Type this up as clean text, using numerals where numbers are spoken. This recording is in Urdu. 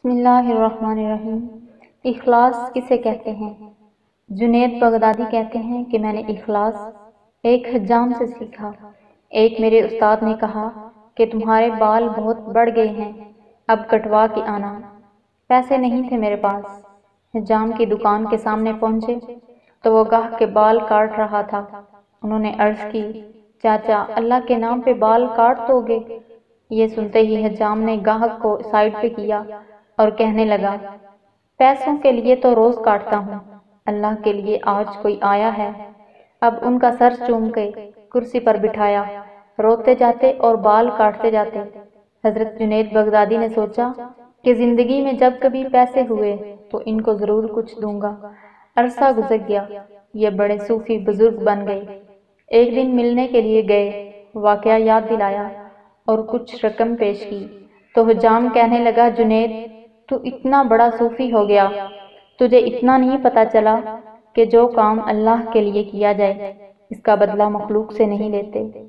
بسم اللہ الرحمن الرحیم۔ اخلاص کسے کہتے ہیں؟ جنید بغدادی کہتے ہیں کہ میں نے اخلاص ایک حجام سے سیکھا۔ ایک میرے استاد نے کہا کہ تمہارے بال بہت بڑھ گئے ہیں، اب کٹوا کے آنا۔ پیسے نہیں تھے میرے پاس۔ حجام کی دکان کے سامنے پہنچے تو وہ گاہک کے بال کاٹ رہا تھا۔ انہوں نے عرض کی، چاچا اللہ کے نام پہ بال کاٹ دو گے؟ یہ سنتے ہی حجام نے گاہک کو سائیڈ پہ کیا اور کہنے لگا، پیسوں کے لیے تو روز کاٹتا ہوں، اللہ کے لیے آج کوئی آیا ہے۔ اب ان کا سر چوم کے کرسی پر بٹھایا، روتے جاتے اور بال کاٹتے جاتے۔ حضرت جنید بغدادی نے سوچا کہ زندگی میں جب کبھی پیسے ہوئے تو ان کو ضرور کچھ دوں گا۔ عرصہ گزر گیا، یہ بڑے صوفی بزرگ بن گئے۔ ایک دن ملنے کے لیے گئے، واقعہ یاد دلایا اور کچھ رقم پیش کی تو حجام کہنے لگا، جنید تو اتنا بڑا صوفی ہو گیا، تجھے اتنا نہیں پتا چلا کہ جو کام اللہ کے لیے کیا جائے اس کا بدلہ مخلوق سے نہیں لیتے۔